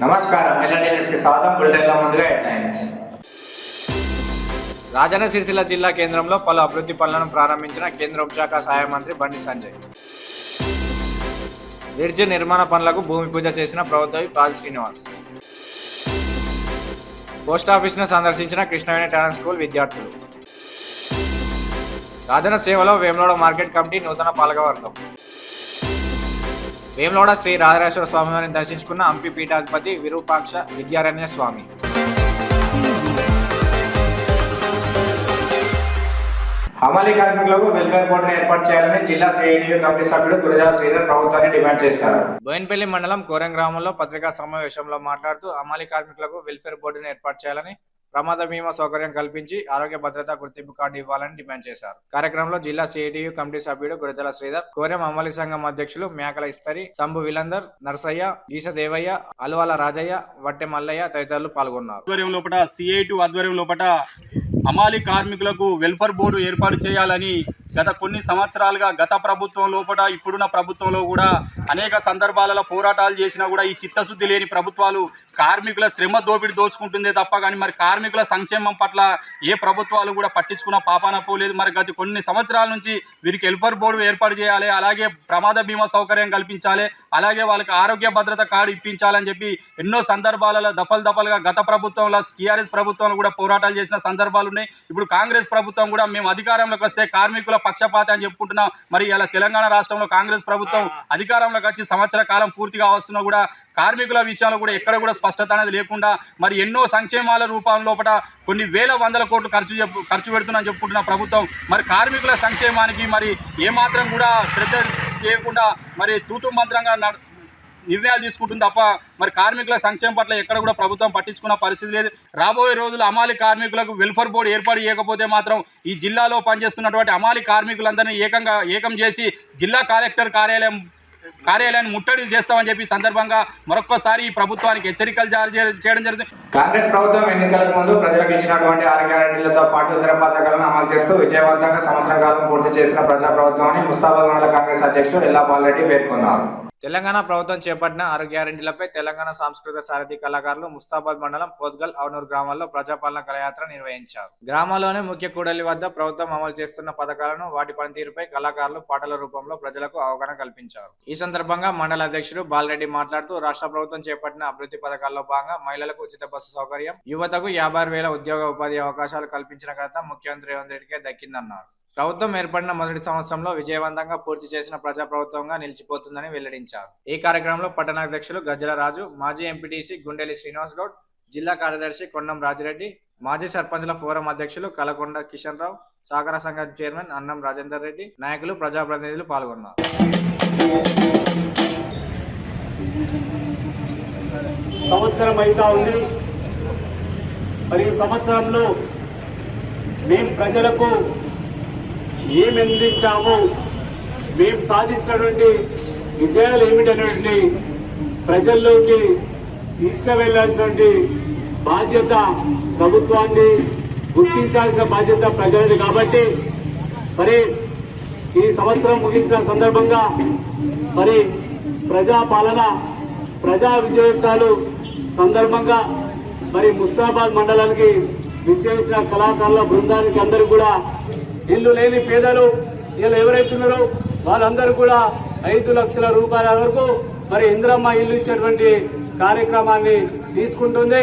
నమస్కారం ఎల్ఎన్టీ న్యూస్కి స్వాగతం. బులెటిన్లో ముందుగా హెడ్లైన్స్. రాజన్న సిరిసిల్ల జిల్లా కేంద్రంలో పలు అభివృద్ధి పనులను ప్రారంభించిన కేంద్ర హోంశాఖ సహాయ మంత్రి బండి సంజయ్. బ్రిడ్జ్ నిర్మాణ పనులకు భూమి పూజ చేసిన ప్రభుత్వ పాజి శ్రీనివాస్. పోస్టాఫీసును సందర్శించిన కృష్ణవేణి టాలెంట్ స్కూల్ విద్యార్థులు. రాజన్న సేవలో వేములవాడ మార్కెట్ కమిటీ నూతన పాలకవర్గం. వేములవాడ శ్రీ రాజరాజేశ్వర స్వామివారిని దర్శించుకున్న హంపి పీఠాధిపతి విరూపాక్ష విద్యారణ్య స్వామి. హమాలీ కార్మికులకు వెల్ఫేర్ బోర్డును ఏర్పాటు చేయాలని జిల్లా సిఐటియు కమిటీ సభ్యుడు గురజాల శ్రీధర్ ప్రభుత్వాన్ని డిమాండ్ చేశారు. బోయిన్పల్లి మండలం కోరం గ్రామంలో పత్రికా సమావేశంలో మాట్లాడుతూ హమాలీ కార్మికులకు వెల్ఫేర్ బోర్డును ఏర్పాటు చేయాలని, ప్రమాద బీమా సౌకర్యం కల్పించి ఆరోగ్య భద్రతా గుర్తింపు కార్డు ఇవ్వాలని డిమాండ్ చేశారు. కార్యక్రమంలో జిల్లా సిఐటియు కమిటీ సభ్యుడు గురజాల శ్రీధర్, కోరం అమలీ సంఘం అధ్యక్షులు మేకల ఇస్తరి, సంబు విలందర్, నర్సయ్య, గీస దేవయ్య, అల్వాల రాజయ్య, వట్టె మల్లయ్య తదితరులు పాల్గొన్నారు. సిఐటియు ఆధ్వర్యం లోపల హమాలీ కార్మికులకు వెల్ఫేర్ బోర్డు ఏర్పాటు చేయాలని గత కొన్ని సంవత్సరాలుగా గత ప్రభుత్వం లోపల ఇప్పుడున్న ప్రభుత్వంలో కూడా అనేక సందర్భాలలో పోరాటాలు చేసినా కూడా ఈ చిత్తశుద్ధి లేని ప్రభుత్వాలు కార్మికుల శ్రమ దోపిడి దోచుకుంటుందే తప్ప కానీ మరి కార్మికుల సంక్షేమం పట్ల ఏ ప్రభుత్వాలు కూడా పట్టించుకున్న పాపాన పోలేదు. మరి గత కొన్ని సంవత్సరాల నుంచి వీరికి వెల్ఫేర్ బోర్డు ఏర్పాటు చేయాలి, అలాగే ప్రమాద బీమా సౌకర్యం కల్పించాలి, అలాగే వాళ్ళకి ఆరోగ్య భద్రత కార్డు ఇప్పించాలని చెప్పి ఎన్నో సందర్భాలలో దఫలుగా గత ప్రభుత్వంలో టీఆర్ఎస్ ప్రభుత్వంలో కూడా పోరాటాలు చేసిన సందర్భాలు ఉన్నాయి. ఇప్పుడు కాంగ్రెస్ ప్రభుత్వం కూడా మేము అధికారంలోకి వస్తే కార్మికుల పక్షపాతం అని చెప్పుకుంటున్నాం. మరి ఇలా తెలంగాణ రాష్ట్రంలో కాంగ్రెస్ ప్రభుత్వం అధికారంలోకి వచ్చి సంవత్సర కాలం పూర్తిగా వస్తున్నా కూడా కార్మికుల విషయంలో కూడా ఎక్కడ కూడా స్పష్టత అనేది లేకుండా మరి ఎన్నో సంక్షేమాల రూపం లోపల కొన్ని వేల వందల కోట్లు ఖర్చు పెడుతుందని చెప్పుకుంటున్న ప్రభుత్వం మరి కార్మికుల సంక్షేమానికి మరి ఏమాత్రం కూడా శ్రద్ధ చేయకుండా మరి తూతు మంత్రంగా నిర్ణయాలు తీసుకుంటుంది తప్ప మరి కార్మికుల సంక్షేమం పట్ల ఎక్కడ కూడా ప్రభుత్వం పట్టించుకున్న పరిస్థితి లేదు. రాబోయే రోజులు హమాలీ కార్మికులకు వెల్ఫేర్ బోర్డు ఏర్పాటు చేయకపోతే మాత్రం ఈ జిల్లాలో పనిచేస్తున్నటువంటి హమాలీ కార్మికులందరినీ ఏకం చేసి జిల్లా కలెక్టర్ కార్యాలయాన్ని ముట్టడి చేస్తామని చెప్పి సందర్భంగా మరొక్కసారి ఈ ప్రభుత్వానికి హెచ్చరికలు జారీ చేయడం జరుగుతుంది. కాంగ్రెస్ ప్రభుత్వం ఎన్నికలకు ముందు ప్రజలకు ఇచ్చినటువంటి 6 గ్యారెంటీలతో పాటు ఇతర పథకాలను అమలు చేస్తూ విజయవంతంగా సంవత్సర కాలం పూర్తి చేసిన ప్రజాప్రభుత్వం అని ముస్తాబాద్ మండల కాంగ్రెస్ అధ్యక్షుడు ఎల్లాపాల్ రెడ్డి పేర్కొన్నారు. తెలంగాణ ప్రభుత్వం చేపట్టిన 6 గ్యారెంటీలపై తెలంగాణ సాంస్కృతిక సారథి కళాకారులు ముస్తాబాద్ మండలం పోత్గల్ అవనూరు గ్రామాల్లో ప్రజాపాలన కళయాత్ర నిర్వహించారు. గ్రామాల్లోని ముఖ్య కూడలి వద్ద ప్రభుత్వం అమలు చేస్తున్న పథకాలను, వాటి పనితీరుపై కళాకారులు పాటల రూపంలో ప్రజలకు అవగాహన కల్పించారు. ఈ సందర్భంగా మండల అధ్యక్షుడు బాలరెడ్డి మాట్లాడుతూ రాష్ట్ర ప్రభుత్వం చేపట్టిన అభివృద్ధి పథకాల్లో భాగంగా మహిళలకు ఉచిత బస్సు సౌకర్యం, యువతకు 56,000 ఉద్యోగ ఉపాధి అవకాశాలు కల్పించిన ఘనత ముఖ్యమంత్రి రేవంత్ రెడ్డికే దక్కిందన్నారు. ప్రభుత్వం ఏర్పడిన మొదటి సంవత్సరంలో విజయవంతంగా పూర్తి చేసిన ప్రజాప్రభుత్వంగా నిలిచిపోతుందని వెల్లడించారు. ఈ కార్యక్రమంలో పట్టణాధ్యక్షులు గజ్జల రాజు, మాజీ ఎంపీటీసీ గుండెలి శ్రీనివాస్ గౌడ్, జిల్లా కార్యదర్శి కొండం రాజిరెడ్డి, మాజీ సర్పంచ్ల ఫోరం అధ్యక్షులు కలకొండ కిషన్ రావు, సహకార సంఘం చైర్మన్ అన్నం రాజేందర్ రెడ్డి, నాయకులు, ప్రజాప్రతినిధులు పాల్గొన్నారు. సంవత్సరం అయితా ఉంది. మరి ఈ సంవత్సరంలో మేము ప్రజలకు ఏమి అందించాము, మేము సాధించినటువంటి విజయాలు ఏమిటనేటువంటి ప్రజల్లోకి తీసుకువెళ్లాల్సినటువంటి బాధ్యత ప్రభుత్వాన్ని, గుర్తించాల్సిన బాధ్యత ప్రజలది. కాబట్టి మరి ఈ సంవత్సరం ముగించిన సందర్భంగా మరి ప్రజాపాలన, ప్రజా విజయోత్సవాలు సందర్భంగా మరి ముస్తాబాద్ మండలానికి విచ్చేసిన కళాకారుల బృందానికి అందరూ కూడా ఇల్లు లేని పేదలు వీళ్ళు ఎవరైతున్నారో వాళ్ళందరూ కూడా 5 లక్షల రూపాయల వరకు మరి ఇందిరమ్మ ఇల్లు ఇచ్చేటువంటి కార్యక్రమాన్ని తీసుకుంటుంది.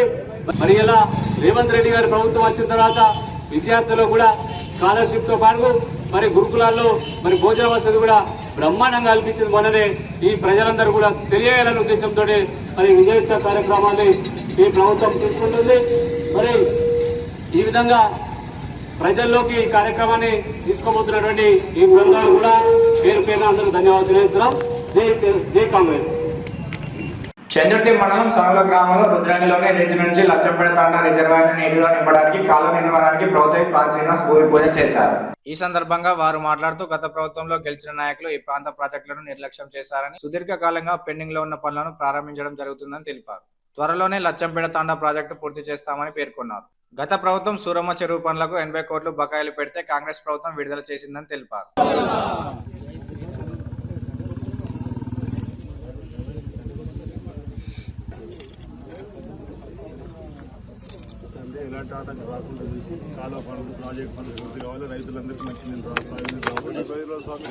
మరి ఇలా రేవంత్ రెడ్డి గారి ప్రభుత్వం వచ్చిన తర్వాత విద్యార్థులు కూడా స్కాలర్షిప్తో పాటు మరి గురుకులాల్లో మరి భోజన వసతి కూడా బ్రహ్మాండంగా కల్పించింది. మొన్ననే ఈ ప్రజలందరూ కూడా తెలియాలనే ఉద్దేశంతో మరి విజయోత్సవ కార్యక్రమాన్ని ఈ ప్రభుత్వం తీసుకుంటుంది. మరి ఈ విధంగా ప్రజల్లోకి ఈ కార్యక్రమాన్ని తీసుకోబోతున్నటువంటి ఈ బృందాలు కూడా పేరు అందరూ ధన్యవాదాలు తెలియజేస్తున్నాం. జై కాంగ్రెస్. చంద్రుటి మండలం సనల గ్రామంలో రుద్రాంగిలోని రిజ్ నుంచి లచ్చంపేట తాండా రిజర్వాయర్ నీటిగా నింపడానికి కాలువ నిర్మాణానికి ప్రభుత్వ పాజి శ్రీనివాస్ భూమి పూజ చేశారు. ఈ సందర్భంగా వారు మాట్లాడుతూ గత ప్రభుత్వంలో గెలిచిన నాయకులు ఈ ప్రాంత ప్రాజెక్టులను నిర్లక్ష్యం చేశారని, సుదీర్ఘకాలంగా పెండింగ్ లో ఉన్న పనులను ప్రారంభించడం జరుగుతుందని తెలిపారు. త్వరలోనే లచ్చంపేట తాండా ప్రాజెక్టు పూర్తి చేస్తామని పేర్కొన్నారు. గత ప్రభుత్వం సూరమ్మ చెరువు పనులకు 80 కోట్లు బకాయిలు పెడితే కాంగ్రెస్ ప్రభుత్వం విడుదల చేసిందని తెలిపారు. అంటే ఎలాంటి ఆటంకం రాకుండా చూసి కాలువ పనులు ప్రాజెక్ట్ పనులు పూర్తి కావాలి, రైతులందరికీ మంచి నేను స్వామి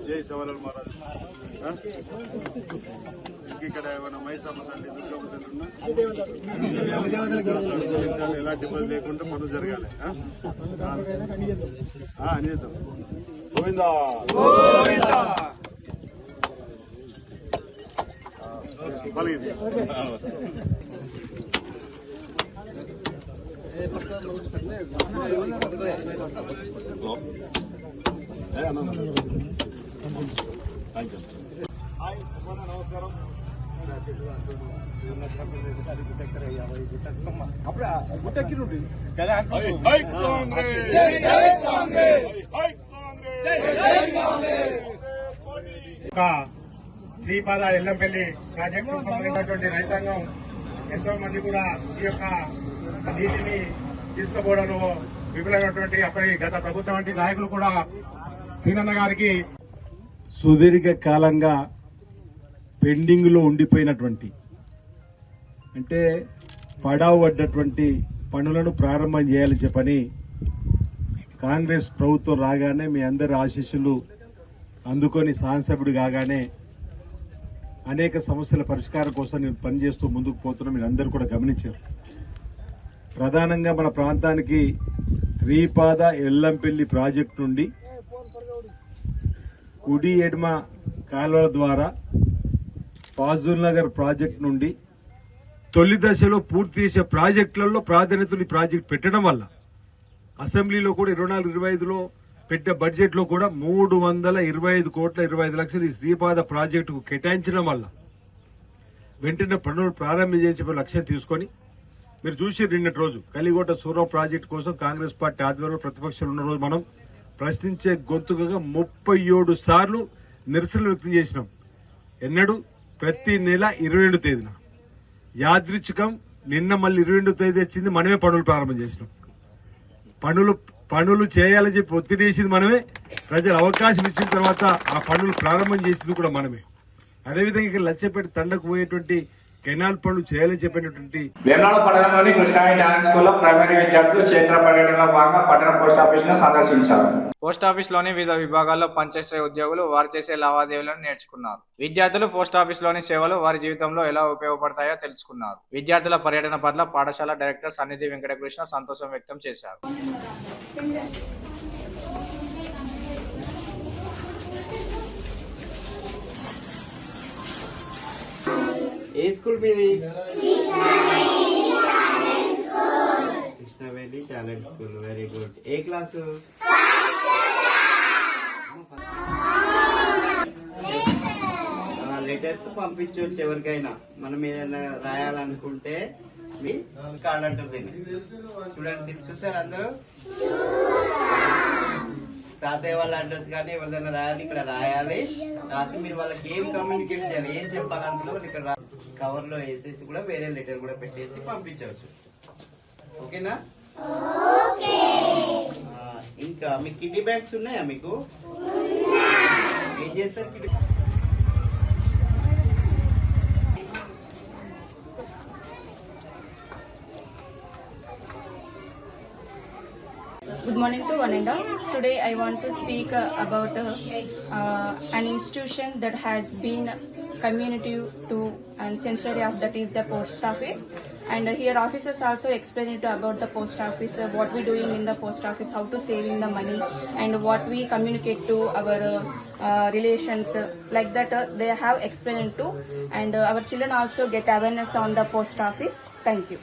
జై సవాలాలు మహారాజు. ఇక్కడ ఏమైనా మైసమ్మ తల్లి దుర్గమ్మ తల్లి ఉన్నా ఎలాంటి ఇబ్బంది లేకుండా పనులు జరగాలి అని చేద్దాం. గోవిందా పలిగింది. నమస్కారం. శ్రీపాద ఎల్లంపల్లి ప్రాజెక్టు సంబంధించినటువంటి రైతాంగం ఎంతో మంది కూడా ఈ యొక్క నీటిని తీసుకుపోవడంలో విఫలమైనటువంటి అప్పటి గత ప్రభుత్వం వంటి నాయకులు కూడా సీనన్న గారికి సుదీర్ఘ కాలంగా పెండింగ్ లో ఉండిపోయినటువంటి అంటే పడావు పడ్డటువంటి పనులను ప్రారంభం చేయాలని చెప్పని కాంగ్రెస్ ప్రభుత్వం రాగానే మీ అందరి ఆశీస్సులు అందుకొని శాసనసభ్యుడు కాగానే అనేక సమస్యల పరిష్కారం కోసం నేను పనిచేస్తూ ముందుకు పోతున్నా మీరు అందరూ కూడా గమనించారు. ప్రధానంగా మన ప్రాంతానికి శ్రీపాద ఎల్లంపల్లి ప్రాజెక్టు నుండి కుడి ఎడమ కాలువల ద్వారా ఫాజుల్ నగర్ ప్రాజెక్టు నుండి తొలి దశలో పూర్తి చేసే ప్రాజెక్టులలో ప్రాధాన్యతలు ఈ ప్రాజెక్టు పెట్టడం వల్ల అసెంబ్లీలో కూడా 24-25లో పెట్టే బడ్జెట్ లో కూడా 325 కోట్ల 25 లక్షలు ఈ శ్రీపాద ప్రాజెక్టుకు కేటాయించడం వల్ల వెంటనే పనులు ప్రారంభం చేసే లక్ష్యం తీసుకొని మీరు చూసి నిన్నటి రోజు కలిగోట సూరం ప్రాజెక్టు కోసం కాంగ్రెస్ పార్టీ ఆధ్వర్యంలో ప్రతిపక్షాలు ఉన్న రోజు మనం ప్రశ్నించే గొంతుకగా 37 సార్లు నిరసనలు వ్యక్తం చేసినాం. ఎన్నడూ ప్రతి నెల 22 తేదీన యాదృచ్ఛికం నిన్న మళ్ళీ 22 తేదీ వచ్చింది. మనమే పనులు ప్రారంభం చేసినాం. పనులు చేయాలని చెప్పి ఒత్తిడి చేసింది మనమే. ప్రజలు అవకాశం ఇచ్చిన తర్వాత ఆ పనులు ప్రారంభం చేసింది కూడా మనమే. అదేవిధంగా ఇక్కడ లచ్చపేట తండకు పోయేటువంటి కెనాల్ పనులు చేయాలని చెప్పినటువంటి వేమనాడ పట్టణంలోని కృష్ణాయి టాలెంట్ స్కూల్లో ప్రైమరీ విద్యార్థులు క్షేత్ర పర్యటనలో భాగంగా పట్టణ పోస్టాఫీస్ ను సందర్శించారు. పోస్టాఫీస్లోని వివిధ విభాగాల్లో పనిచేసే ఉద్యోగులు వారు చేసే లావాదేవీలను నేర్చుకున్నారు. విద్యార్థులు పోస్టాఫీస్లోని సేవలు వారి జీవితంలో ఎలా ఉపయోగపడతాయో తెలుసుకున్నారు. విద్యార్థుల పర్యటన పట్ల పాఠశాల డైరెక్టర్ సన్నిధి వెంకటకృష్ణ సంతోషం వ్యక్తం చేశారు. ఏ స్కూల్ మీది? Krishnaveni talent school. Very good. ఏ క్లాసు? లెటర్స్ పంపించవచ్చు ఎవరికైనా. మనం ఏదైనా రాయాలనుకుంటే మీ కార్డ్ అంటారు. చూడండి, చూసారు అందరూ? తాతయ్య వాళ్ళ అడ్రస్ కానీ ఎవరిదైనా రాయాలి, ఇక్కడ రాయాలి. రాసి మీరు వాళ్ళకి ఏం కమ్యూనికేట్ చేయాలి, ఏం చెప్పాలనుకున్నా వాళ్ళు ఇక్కడ కవర్ లో వేసేసి కూడా వేరే లెటర్ కూడా పెట్టేసి పంపించవచ్చు. ఓకేనా? ఇంకా మీ కిడ్డీ బ్యాగ్స్ ఉన్నాయా? మీకు ఏం చేస్తారు kiddy? Good morning to one and all. Today I want to speak about an institution that has been community to and century of, that is the post office. And here officers also explain it about the post office, what we doing in the post office, how to saving the money, and what we communicate to our relations. Like that they have explained to, and our children also get awareness on the post office. Thank you.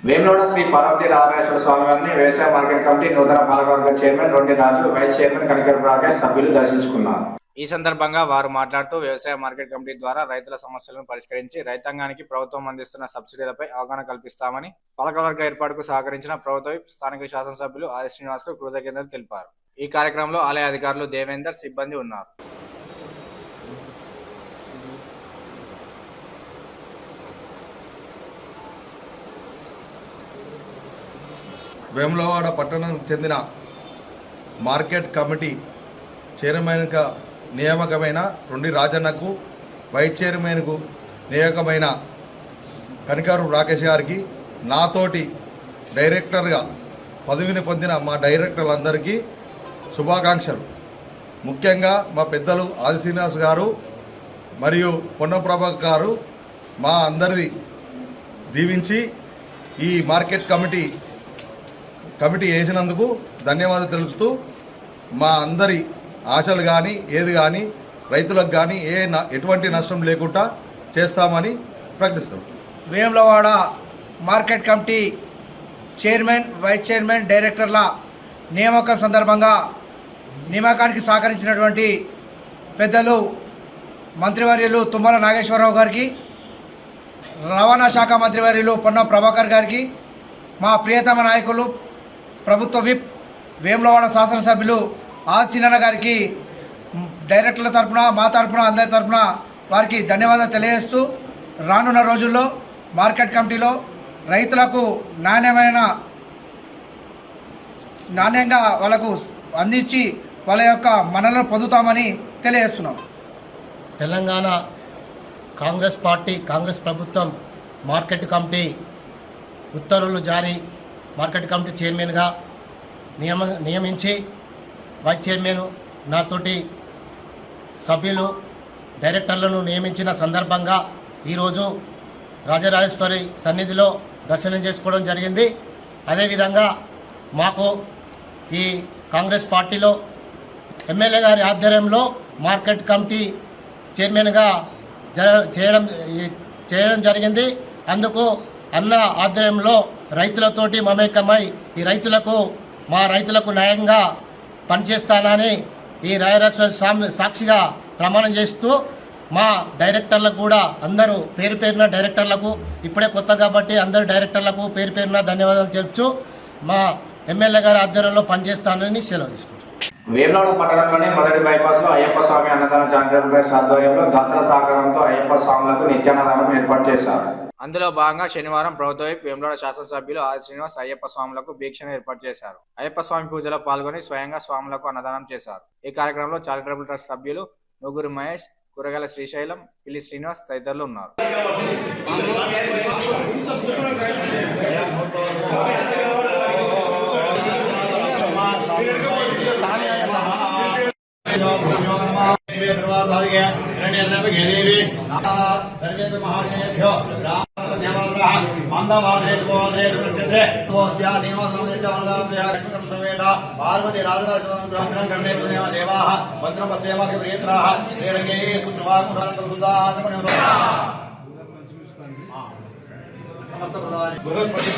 Vemanada Sri Parvathi Rameshwara Swamy వారిని వ్యవసాయ market committee నూతన పాలకవర్గ chairman Rondi Raju, vice chairman Kanikarapu Rakesh సభ్యులు దర్శించుకున్నారు. ఈ సందర్భంగా వారు మాట్లాడుతూ వ్యవసాయ మార్కెట్ కమిటీ ద్వారా రైతుల సమస్యలను పరిష్కరించి రైతాంగానికి ప్రభుత్వం అందిస్తున్న సబ్సిడీలపై అవగాహన కల్పిస్తామని, పాలకవర్గ ఏర్పాటుకు సహకరించిన ప్రభుత్వ స్థానిక శాసనసభ్యులు ఆది శ్రీనివాస్ కు కృతజ్ఞతలు తెలిపారు. ఈ కార్యక్రమంలో ఆలయ అధికారులు దేవేందర్, సిబ్బంది ఉన్నారు. వేములవాడ పట్టణం చెందిన మార్కెట్ కమిటీ చైర్మన్గా నియామకమైన రొండి రాజన్నకు, వైస్ చైర్మన్కు నియామకమైన కనికారు రాకేష్ గారికి, నాతోటి డైరెక్టర్గా పదవిని పొందిన మా డైరెక్టర్లందరికీ శుభాకాంక్షలు. ముఖ్యంగా మా పెద్దలు ఆది శ్రీనివాస్ గారు మరియు పొన్నం ప్రభాకర్ గారు మా అందరిది దీవించి ఈ మార్కెట్ కమిటీ వేసినందుకు ధన్యవాదాలు తెలుపుతూ మా అందరి ఆశలు కానీ ఏది కానీ రైతులకు కానీ ఎటువంటి నష్టం లేకుండా చేస్తామని ప్రకటిస్తాం. Vemulawada market committee chairman, vice chairman, డైరెక్టర్ల నియామకం సందర్భంగా నియామకానికి సహకరించినటువంటి పెద్దలు మంత్రివర్యులు తుమ్మల నాగేశ్వరరావు గారికి, రవాణా శాఖ మంత్రివర్యులు పొన్నం ప్రభాకర్ గారికి, మా ప్రియతమ నాయకులు ప్రభుత్వ విప్ వేములవాడ శాసనసభ్యులు ఆసినన్న గారికి డైరెక్టర్ల తరఫున, మా తరఫున, అందరి తరఫున వారికి ధన్యవాదాలు తెలియజేస్తూ రానున్న రోజుల్లో మార్కెట్ కమిటీలో రైతులకు నాణ్యంగా వాళ్ళకు అందించి వాళ్ళ యొక్క మన్ననలు పొందుతామని తెలియజేస్తున్నాం. తెలంగాణ కాంగ్రెస్ పార్టీ, కాంగ్రెస్ ప్రభుత్వం మార్కెట్ కమిటీ ఉత్తర్వులు జారీ మార్కెట్ కమిటీ చైర్మన్గా నియమించి వైస్ చైర్మన్ నాతోటి సభ్యులు డైరెక్టర్లను నియమించిన సందర్భంగా ఈరోజు రాజరాజేశ్వరి సన్నిధిలో దర్శనం చేసుకోవడం జరిగింది. అదేవిధంగా మాకు ఈ కాంగ్రెస్ పార్టీలో ఎమ్మెల్యే గారి ఆధ్వర్యంలో మార్కెట్ కమిటీ చైర్మన్గా చేయడం జరిగింది. అందుకు అన్న ఆధ్వర్యంలో రైతులతోటి మమేకమై ఈ మా రైతులకు న్యాయంగా పనిచేస్తానని ఈ రాజరాజేశ్వరి సాక్షిగా ప్రమాణం చేస్తూ మా డైరెక్టర్లకు కూడా అందరూ పేరున డైరెక్టర్లకు, ఇప్పుడే కొత్త కాబట్టి అందరు డైరెక్టర్లకు పేరున ధన్యవాదాలు చెప్తూ మా ఎమ్మెల్యే గారి ఆధ్వర్యంలో పనిచేస్తానని సెలవు తీసుకుంటాం. వేములవాడ పట్టణంలోని మొదటి బైపాస్లో అయ్యప్ప స్వామి అన్నదాన చారిటబుల్ ట్రస్ట్ ఆధ్వర్యంలో దాతల సహకారంతో అయ్యప్ప స్వాములకు నిత్యాన్నదానం ఏర్పాటు చేశారు. అందులో భాగంగా శనివారం ప్రభుత్వ వేములవాడ శాసనసభ్యులు ఆది శ్రీనివాస్ అయ్యప్ప స్వాములకు భీక్షను ఏర్పాటు చేశారు. అయ్యప్ప స్వామి పూజలో పాల్గొని స్వయంగా స్వాములకు అన్నదానం చేశారు. ఈ కార్యక్రమంలో చారిటబుల్ ట్రస్ట్ సభ్యులు నుగురు మహేష్, కూరగాయల శ్రీశైలం, పిల్లి శ్రీనివాస్ తదితరులు ఉన్నారు. పార్వతి రాజరాజ కర్ణే దేవా భద్రం పశ్చేమ ప్రియత్రా శ్రీరంగే సమస్త ప్రధాని బృహస్పతి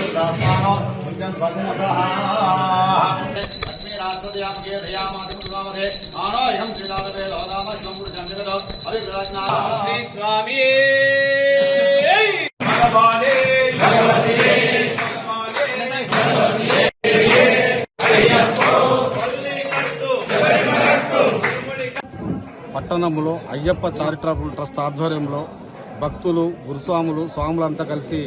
స్వామి పట్టణంలో అయ్యప్ప చారిటబుల్ ట్రస్ట్ ఆధ్వర్యంలో భక్తులు, గురుస్వాములు, స్వాములంతా కలిసి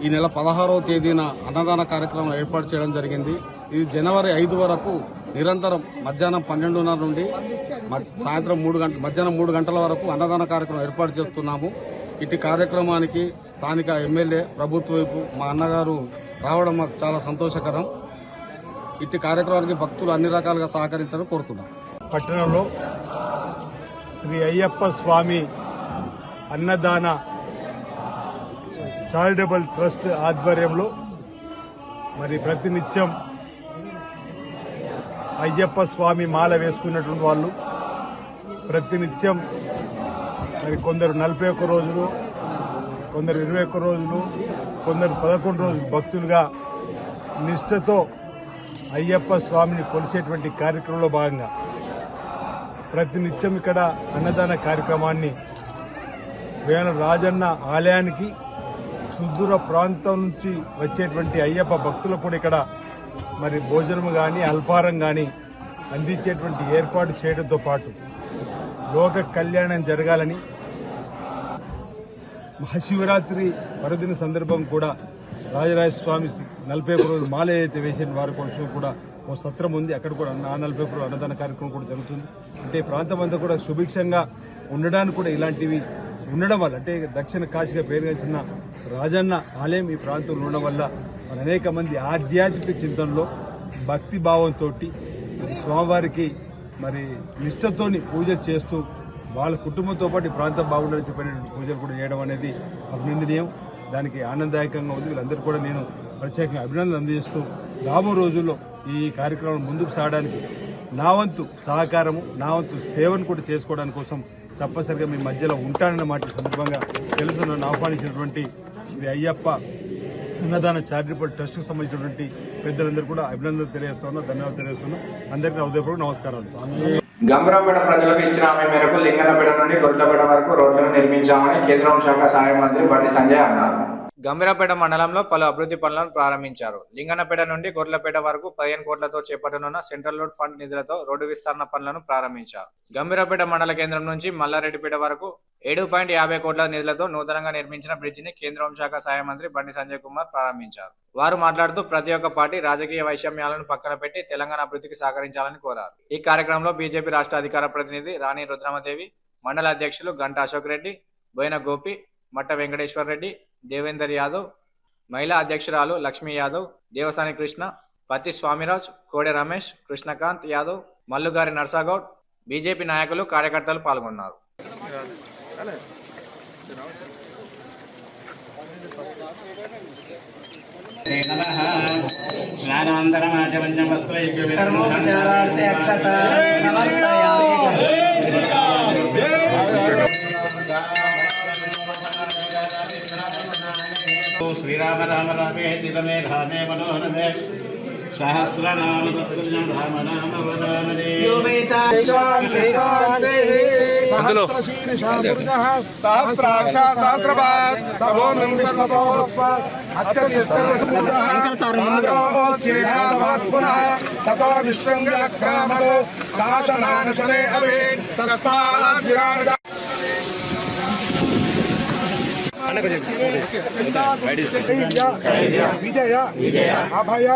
ఈ నెల 16వ తేదీన అన్నదాన కార్యక్రమం ఏర్పాటు చేయడం జరిగింది. ఇది జనవరి 5 వరకు నిరంతరం మధ్యాహ్నం 12:30 నుండి సాయంత్రం మధ్యాహ్నం 3 గంటల వరకు అన్నదాన కార్యక్రమం ఏర్పాటు చేస్తున్నాము. ఇటు కార్యక్రమానికి స్థానిక ఎమ్మెల్యే, ప్రభుత్వ వైపు మా అన్నగారు రావడం మాకు చాలా సంతోషకరం. ఇటు కార్యక్రమానికి భక్తులు అన్ని రకాలుగా సహకరించాలని కోరుతున్నాం. పట్టణంలో శ్రీ అయ్యప్ప స్వామి అన్నదాన చారిటబుల్ ట్రస్ట్ ఆధ్వర్యంలో మరి ప్రతినిత్యం అయ్యప్ప స్వామి మాల వేసుకున్నటువంటి వాళ్ళు ప్రతినిత్యం మరి కొందరు 41 రోజులు, కొందరు 21 రోజులు, కొందరు 11 రోజులు భక్తులుగా నిష్ఠతో అయ్యప్ప స్వామిని కొలిచేటువంటి కార్యక్రమంలో భాగంగా ప్రతినిత్యం ఇక్కడ అన్నదాన కార్యక్రమాన్ని వేల రాజన్న ఆలయానికి సుదూర ప్రాంతం నుంచి వచ్చేటువంటి అయ్యప్ప భక్తులకు కూడా ఇక్కడ మరి భోజనం కానీ అల్పారం కానీ అందించేటువంటి ఏర్పాటు చేయడంతో పాటు లోక కళ్యాణం జరగాలని మహాశివరాత్రి పర్వదిన సందర్భం కూడా రాజరాజేశ్వర స్వామి 41 రోజులు మాల ఏదైతే వేసిన వారి కోసం కూడా ఓ సత్రం ఉంది. అక్కడ కూడా 41 రోజులు అన్నదాన కార్యక్రమం కూడా జరుగుతుంది. అంటే ప్రాంతం అంతా కూడా సుభిక్షంగా ఉండడానికి కూడా ఇలాంటివి ఉండడం వల్ల, అంటే దక్షిణ కాశీగా పేరుగాంచిన రాజన్న ఆలయం ఈ ప్రాంతంలో ఉండడం వల్ల మరి అనేక మంది ఆధ్యాత్మిక చింతనలో భక్తి భావంతో మరి స్వామివారికి మరి నిష్ఠతోని పూజలు చేస్తూ వాళ్ళ కుటుంబంతో పాటు ఈ ప్రాంతం బాగుండాలని చెప్పినటువంటి పూజలు కూడా చేయడం అనేది అభినందనీయం. దానికి ఆనందదాయకంగా ఉంది. వీళ్ళందరూ కూడా నేను ప్రత్యేకంగా అభినందనలు అందజేస్తూ రాబో రోజుల్లో ఈ కార్యక్రమం ముందుకు సాగడానికి నా వంతు సహకారము, నా వంతు సేవను కూడా చేసుకోవడానికి కోసం తప్పనిసరిగా మీ మధ్యలో ఉంటానన్న మాట సందర్భంగా తెలుసు. నన్ను ఆహ్వానించినటువంటి శ్రీ అయ్యప్ప అన్నదాన చారిటబుల్ ట్రస్ట్కు సంబంధించినటువంటి పెద్దలందరూ కూడా అభినందనలు తెలియజేస్తున్నా, ధన్యవాదాలు తెలియజేస్తున్నా. అందరికీ హృదయపూర్వక నమస్కారాలు. గంభీరావుపేట ప్రజలకు ఇచ్చిన హామీ మేరకు లింగన్నపేట నుండి గొడ్లపేట వరకు రోడ్లను నిర్మించామని కేంద్ర హోంశాఖ సహాయ మంత్రి బండి సంజయ్ అన్నారు. గంభీరావుపేట మండలంలో పలు అభివృద్ధి పనులను ప్రారంభించారు. లింగన్నపేట నుండి గొడ్లపేట వరకు 15 కోట్లతో చేపట్టనున్న సెంట్రల్ రోడ్ ఫండ్ నిధులతో రోడ్డు విస్తరణ పనులను ప్రారంభించారు. గంభీరావుపేట మండల కేంద్రం నుంచి మల్లారెడ్డిపేట వరకు 7.50 కోట్ల నిధులతో నూతనంగా నిర్మించిన బ్రిడ్జిని కేంద్ర హోంశాఖ సహాయ మంత్రి బండి సంజయ్ కుమార్ ప్రారంభించారు. వారు మాట్లాడుతూ ప్రతి ఒక్క పార్టీ రాజకీయ వైషమ్యాలను పక్కన పెట్టి తెలంగాణ అభివృద్ధికి సహకరించాలని కోరారు. ఈ కార్యక్రమంలో బీజేపీ రాష్ట్ర అధికార ప్రతినిధి రాణి రుద్రమదేవి, మండల అధ్యక్షులు గంటా అశోక్ రెడ్డి, బోయిన గోపి, మట్ట వెంకటేశ్వర్ రెడ్డి, దేవేందర్ యాదవ్, మహిళా అధ్యక్షురాలు లక్ష్మీ యాదవ్, దేవసాని కృష్ణ, పత్తి స్వామిరాజ్, కోడె రమేష్, కృష్ణకాంత్ యాదవ్, మల్లుగారి నర్సాగౌడ్, బీజేపీ నాయకులు, కార్యకర్తలు పాల్గొన్నారు. శ్రీరామ రామ రామేతి రమే రామే మనోరమే సహస్రనామ తత్తుల్యం రామనామ వదామనే విజయ అభయ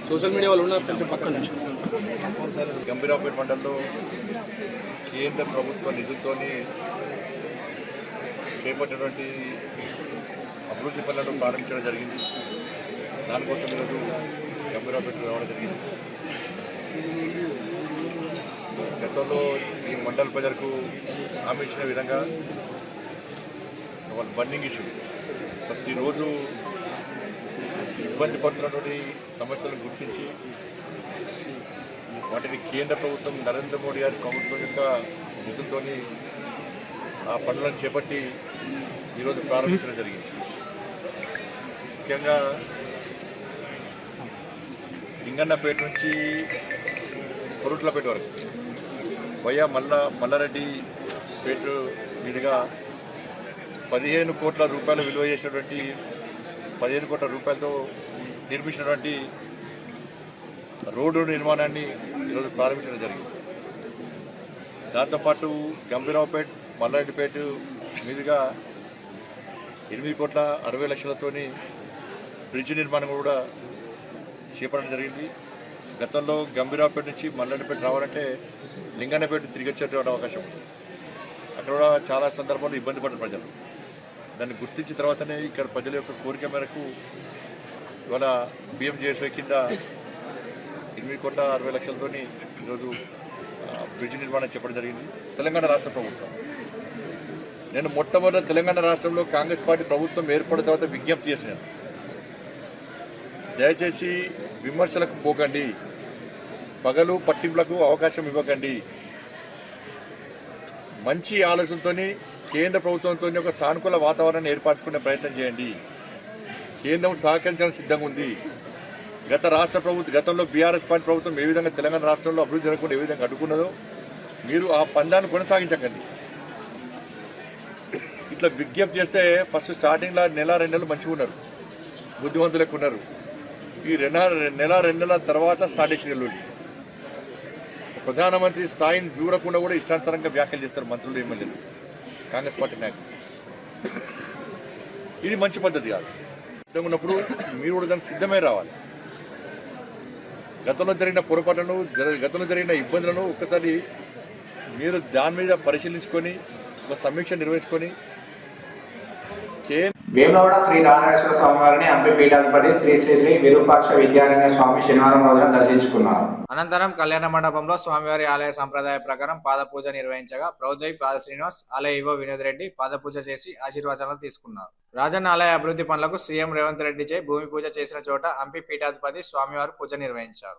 సోషల్ మీడియా వాళ్ళు ఉన్నారు పక్కన. గంభీరావుపేట మండలంలో కేంద్ర ప్రభుత్వ నిధులతోని చేపట్టినటువంటి అభివృద్ధి పనులను ప్రారంభించడం జరిగింది. దానికోసం ఈరోజు గంభీరావుపేట రావడం జరిగింది. గతంలో ఈ మండల ప్రజలకు హామీ ఇచ్చిన విధంగా వాళ్ళ బండింగ్ ఇష్యూ ప్రతిరోజు ఇబ్బంది పడుతున్నటువంటి సమస్యలను గుర్తించి వాటిని కేంద్ర ప్రభుత్వం నరేంద్ర మోడీ గారి ప్రభుత్వం యొక్క నిధులతో ఆ పనులను చేపట్టి ఈరోజు ప్రారంభించడం జరిగింది. ముఖ్యంగా లింగన్నపేట నుంచి కొరుట్లపేట వరకు వయా మల్లారెడ్డి పేట మీదుగా 15 కోట్ల రూపాయలు విలువ చేసినటువంటి 15 కోట్ల రూపాయలతో నిర్మించినటువంటి రోడ్డు నిర్మాణాన్ని ఈరోజు ప్రారంభించడం జరిగింది. దాంతోపాటు గంభీరావుపేట మల్లారెడ్డిపేట మీదుగా 8,60,00,000తోని బ్రిడ్జ్ నిర్మాణం కూడా చేపట్టడం జరిగింది. గతంలో గంభీరావుపేట నుంచి మల్లారెడ్డిపేట రావాలంటే లింగన్నపేట తిరిగి వచ్చేటువంటి అవకాశం ఉంది. అక్కడ కూడా చాలా సందర్భాల్లో ఇబ్బంది పడ్డారు ప్రజలు. దాన్ని గుర్తించిన తర్వాతనే ఇక్కడ ప్రజల యొక్క కోరిక మేరకు ఇవాళ BMJSY కింద 8,60,00,000తోని ఈరోజు బ్రిడ్జ్ నిర్మాణం చెప్పడం జరిగింది. తెలంగాణ రాష్ట్ర ప్రభుత్వం నేను మొట్టమొదటి తెలంగాణ రాష్ట్రంలో కాంగ్రెస్ పార్టీ ప్రభుత్వం ఏర్పడిన తర్వాత విజ్ఞప్తి చేసినాను, దయచేసి విమర్శలకు పోకండి, పగలు పట్టింపులకు అవకాశం ఇవ్వకండి, మంచి ఆలోచనతో కేంద్ర ప్రభుత్వంతో ఒక సానుకూల వాతావరణాన్ని ఏర్పరచుకునే ప్రయత్నం చేయండి. కేంద్రం సహకరించడానికి సిద్ధంగా ఉంది. గతంలో బీఆర్ఎస్ పార్టీ ప్రభుత్వం ఏ విధంగా తెలంగాణ రాష్ట్రంలో అభివృద్ధి జరగకుండా ఏ విధంగా అడ్డుకున్నదో మీరు ఆ పందాన్ని కొనసాగించకండి. ఇట్లా విజ్ఞప్తి చేస్తే ఫస్ట్ స్టార్టింగ్లో 1-2 నెలలు మంచిగా ఉన్నారు, బుద్ధిమంతులు ఎక్కువ ఉన్నారు. ఈ 1-2 నెలల తర్వాత స్టార్ట్ చేసిన ఎల్లుండి ప్రధానమంత్రి స్థాయిని చూడకుండా కూడా ఇష్టానుసారంగా వ్యాఖ్యలు చేస్తారు మంత్రులు, ఎమ్మెల్యేలు, కాంగ్రెస్ పార్టీ నాయకులు. ఇది మంచి పద్ధతి కాదు. సిద్ధంగా ఉన్నప్పుడు మీరు కూడా దానికి సిద్ధమై రావాలి. గతంలో జరిగిన పొరపాట్లను, గతంలో జరిగిన ఇబ్బందులను ఒక్కసారి మీరు దాని మీద పరిశీలించుకొని ఒక సమీక్ష నిర్వహించుకొని వేములవాడ శ్రీ నారాయణేశ్వర స్వామి వారిని హంపి పీఠాధిపతి శ్రీ శ్రీ శ్రీ విరూపాక్ష విద్యారణ్య స్వామి శనివారం రోజున దర్శించుకున్నారు. అనంతరం కళ్యాణ మండపంలో స్వామివారి ఆలయ సంప్రదాయ ప్రకారం పాదపూజ నిర్వహించగా ప్రభుత్వ పాద శ్రీనివాస్, ఆలయ ఈవో వినోద్ రెడ్డి పాదపూజ చేసి ఆశీర్వచనాలు తీసుకున్నారు. రాజన్న ఆలయ అభివృద్ధి పనులకు సీఎం రేవంత్ రెడ్డి చే భూమి పూజ చేసిన చోట హంపి పీఠాధిపతి స్వామివారు పూజ నిర్వహించారు.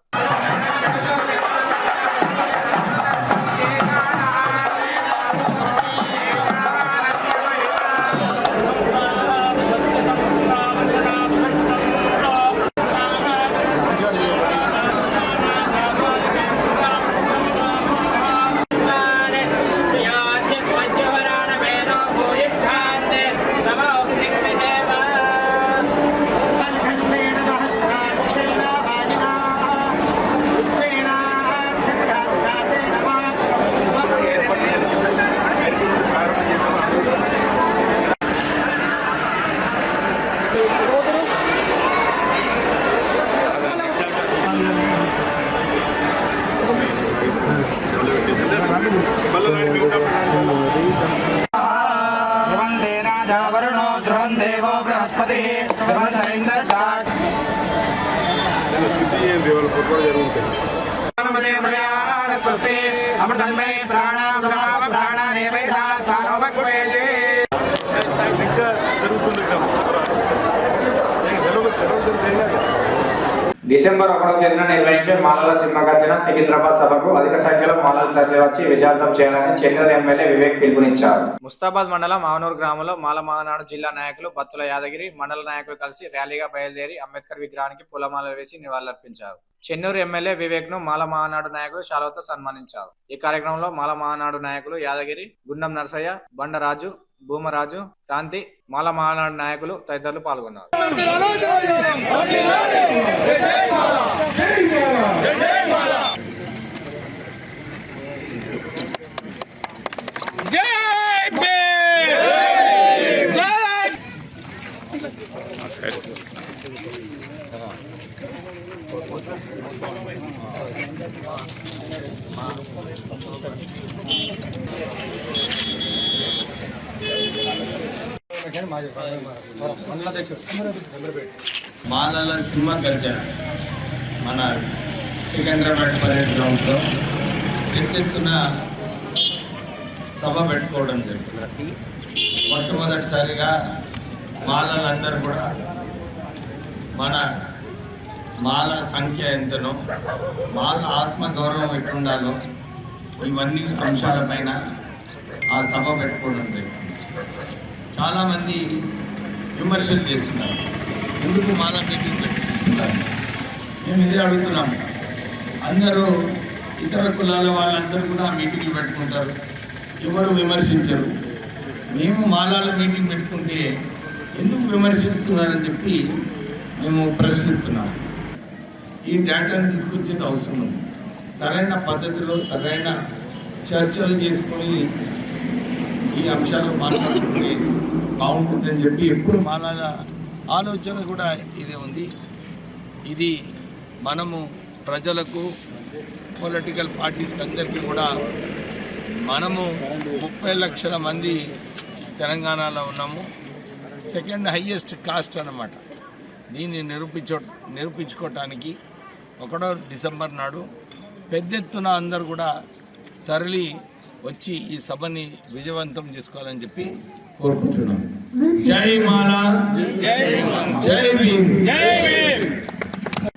డిసెంబర్ 1వ తేదీన నిర్వహించే మాలల సింహగర్జన సికింద్రాబాద్ సభకు అధిక సంఖ్యలో మాలలు తరలివచ్చి విజయవంతం చేయాలని చెన్నూరు ఎమ్మెల్యే వివేక్ పిలుపునిచ్చారు. ముస్తాబాద్ మండలం ఆవనూరు గ్రామంలో మాల మహానాడు జిల్లా నాయకులు బత్తుల యాదగిరి, మండల నాయకులు కలిసి ర్యాలీగా బయలుదేరి అంబేద్కర్ విగ్రహానికి పూలమాలలు వేసి నివాళులర్పించారు. చెన్నూరు ఎమ్మెల్యే వివేక్ ను మాల మహానాడు నాయకులు శాలువతో సన్మానించారు. ఈ కార్యక్రమంలో మాల మహానాడు నాయకులు యాదగిరి, గుండం నర్సయ్య, బండరాజు, భూమరాజు, క్రాంతి, మాల మహానాడు నాయకులు తదితరులు పాల్గొన్నారు. మాలల సింహ గర్జన మన సికింద్రాబాద్ పరేడ్ గ్రౌండ్లో ఎత్తెత్తున సభ పెట్టుకోవడం జరుగుతుంది. మొట్టమొదటిసారిగా మాలలందరూ కూడా మన మాల సంఖ్య ఎంతనో, మాల ఆత్మగౌరవం ఎట్లుండాలో ఇవన్నీ అంశాలపైన ఆ సభ పెట్టుకోవడం జరుగుతుంది. చాలామంది విమర్శలు చేస్తున్నారు, ఎందుకు మాల మీటింగ్ పెట్టుకుంటున్నారు. మేము ఇదే అడుగుతున్నాము. అందరూ ఇతర కులాల వాళ్ళందరూ కూడా మీటింగ్లు పెట్టుకుంటారు, ఎవరు విమర్శించరు. మేము మాలాల మీటింగ్ పెట్టుకుంటే ఎందుకు విమర్శిస్తున్నారని చెప్పి మేము ప్రశ్నిస్తున్నాము. ఈ డేటాను తీసుకొచ్చేది అవసరం ఉంది. సరైన పద్ధతిలో సరైన చర్చలు చేసుకొని ఈ అంశాలు మాట్లాడుకుంటే బాగుంటుందని చెప్పి ఎప్పుడు మాలాల ఆలోచన కూడా ఇదే ఉంది. ఇది మనము ప్రజలకు, పొలిటికల్ పార్టీస్కి అందరికీ కూడా మనము 30 లక్షల మంది తెలంగాణలో ఉన్నాము. సెకండ్ హైయెస్ట్ కాస్ట్ అన్నమాట. దీన్ని నిరూపించుకోవటానికి 1వ డిసెంబర్ నాడు పెద్ద ఎత్తున అందరూ కూడా తరలి వచ్చి ఈ సభని విజయవంతం చేసుకోవాలని చెప్పి కోరుకుంటున్నాం. జై మాలా, జై భీమ్, జై భీమ్.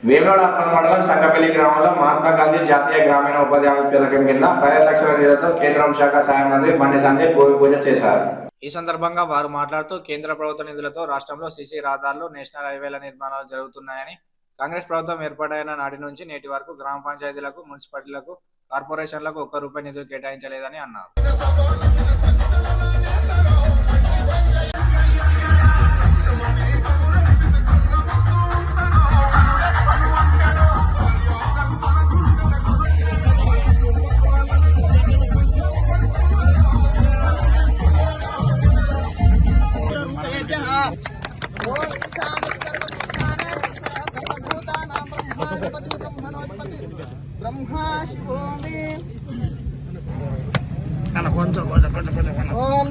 వేములవాడ అర్బన్ మండలం సంగపల్లి గ్రామంలో మహాత్మా గాంధీ జాతీయ గ్రామీణ ఉపాధి హామీ పథకం కింద 15 లక్షల నిధులతో కేంద్ర హోంశాఖ సహాయ మంత్రి బండి సంజయ్ భూమి పూజ చేశారు. ఈ సందర్భంగా వారు మాట్లాడుతూ కేంద్ర ప్రభుత్వ నిధులతో రాష్ట్రంలో సీసీ రహదారులు, నేషనల్ హైవేల నిర్మాణాలు జరుగుతున్నాయని, కాంగ్రెస్ ప్రభుత్వం ఏర్పాటైన నాటి నుంచి నేటి వరకు గ్రామ పంచాయతీలకు, మున్సిపాలిటీలకు, కార్పొరేషన్లకు ₹1 నిధులు కేటాయించలేదని అన్నారు. ఓం ఈశాన సర్వభూతానాం సర్వభూతానాం బ్రహ్మాధిపతి బ్రహ్మణోధిపతి బ్రహ్మా శివో మే ఓం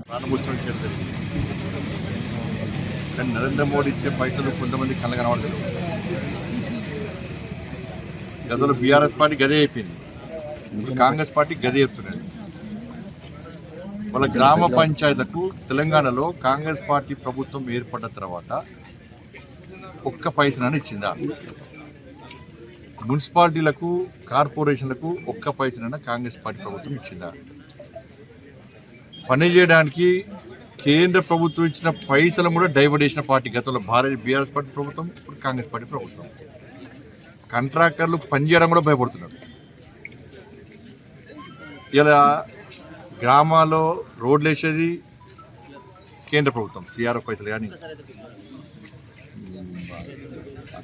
ప్రాణముత్సవం చేయడం జరిగింది. కానీ నరేంద్ర మోడీ ఇచ్చే పైసలు కొంతమంది కళ్ళ కనబడలేదు. గతంలో బీఆర్ఎస్ పార్టీ గదే అయిపోయింది, ఇప్పుడు కాంగ్రెస్ పార్టీ గదే చెప్తున్నది. వాళ్ళ గ్రామ పంచాయతీలకు తెలంగాణలో కాంగ్రెస్ పార్టీ ప్రభుత్వం ఏర్పడ్డ తర్వాత ఒక్క పైసనని ఇచ్చిందా? మున్సిపాలిటీలకు కార్పొరేషన్లకు ఒక్క పైసనైనా కాంగ్రెస్ పార్టీ ప్రభుత్వం ఇచ్చిందా? పని చేయడానికి కేంద్ర ప్రభుత్వం ఇచ్చిన పైసలు కూడా డైవర్ట్ చేసిన పార్టీ గతంలో బీఆర్ఎస్ పార్టీ ప్రభుత్వం, ఇప్పుడు కాంగ్రెస్ పార్టీ ప్రభుత్వం. కాంట్రాక్టర్లు పనిచేయడం కూడా భయపడుతున్నారు. ఇలా గ్రామాల్లో రోడ్లు వేసేది కేంద్ర ప్రభుత్వం, సిఆర్ఎఫ్ పైసలు కానీ,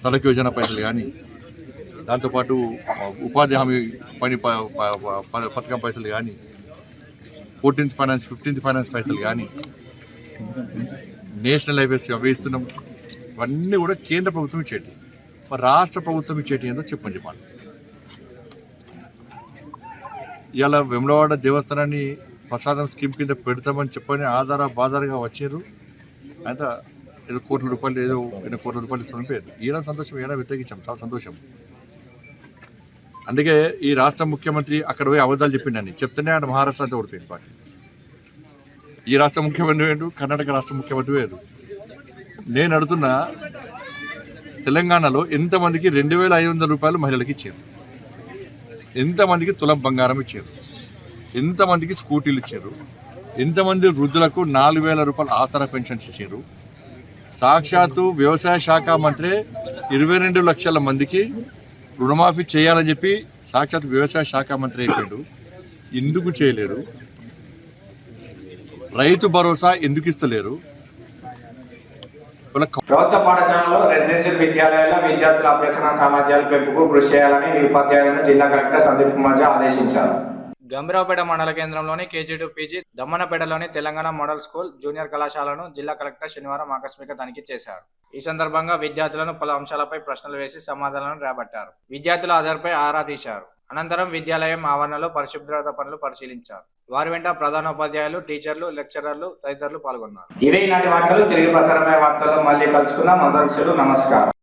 సడక్ యోజన పైసలు కానీ, దాంతోపాటు ఉపాధి హామీ పని పథకం పైసలు కానీ, 14th ఫైనాన్స్ 15th ఫైనాన్స్ పైసలు కానీ, నేషనల్ హైవేస్ అవి ఇస్తున్నాం. ఇవన్నీ కూడా కేంద్ర ప్రభుత్వం ఇచ్చేటి. మరి రాష్ట్ర ప్రభుత్వం ఇచ్చేటి ఏందో చెప్పండి. ఇవాళ వేములవాడ దేవస్థానాన్ని ప్రసాదం స్కీమ్ కింద పెడతామని చెప్పని బాధారుగా వచ్చారు. అయితే ఏదో కోట్ల రూపాయలు ఏదో 2 కోట్ల రూపాయలు ఇస్తున్న పేరు ఈయన సంతోషం, ఈయన వ్యతిరేకించాం, చాలా సంతోషం. అందుకే ఈ రాష్ట్ర ముఖ్యమంత్రి అక్కడ పోయి అబద్ధాలు చెప్పిండని చెప్తేనే ఆయన మహారాష్ట్ర అంతా ఓడిపోయింది పార్టీ. ఈ రాష్ట్ర ముఖ్యమంత్రి వేరు, కర్ణాటక రాష్ట్ర ముఖ్యమంత్రి వేరు. నేను అడుగుతున్నా, తెలంగాణలో ఎంతమందికి 2,500 రూపాయలు మహిళలకు ఇచ్చారు? ఎంతమందికి తులం బంగారం ఇచ్చారు? ఎంతమందికి స్కూటీలు ఇచ్చారు? ఎంతమంది వృద్ధులకు 4,000 రూపాయలు ఆసరా పెన్షన్స్ ఇచ్చారు? సాక్షాత్తు వ్యవసాయ శాఖ మంత్రి 22 లక్షల మందికి రుణమాఫీ చేయాలని చెప్పి సాక్షాత్ వ్యవసాయ శాఖ మంత్రి అయిపోయాడు. ఎందుకు చేయలేరు? రైతు భరోసా ఎందుకు ఇస్తలేరు? ప్రభుత్వ పాఠశాలలో రెసిడెన్షియల్ విద్యాలయాల్లో విద్యార్థుల అభ్యసన సామర్థ్యాల పెంపుకు కృషి చేయాలని ఉపాధ్యాయులను జిల్లా కలెక్టర్ సందీప్ కుమార్ జా ఆదేశించారు. గంభీరావుపేట మండల కేంద్రంలోని కేజీ2 పీజీ, దమ్మన్నపేటలోని తెలంగాణ మోడల్ స్కూల్ జూనియర్ కళాశాలను జిల్లా కలెక్టర్ శనివారం ఆకస్మిక తనిఖీ చేశారు. ఈ సందర్భంగా విద్యార్థులను పలు అంశాలపై ప్రశ్నలు వేసి సమాధానాలను రాబట్టారు. విద్యార్థుల హాజరుపై ఆరా తీశారు. అనంతరం విద్యాలయం ఆవరణలో పరిశుభ్రత పనులు పరిశీలించారు. వారి వెంట ప్రధానోపాధ్యాయులు, టీచర్లు, లెక్చరర్లు తదితరులు పాల్గొన్నారు. ఇవే ఈనాటి వార్తలు. తిరిగి ప్రసారమయ్యే వార్తల్లో మళ్ళీ కలుసుకుందాం. అందరికీ నమస్కారం.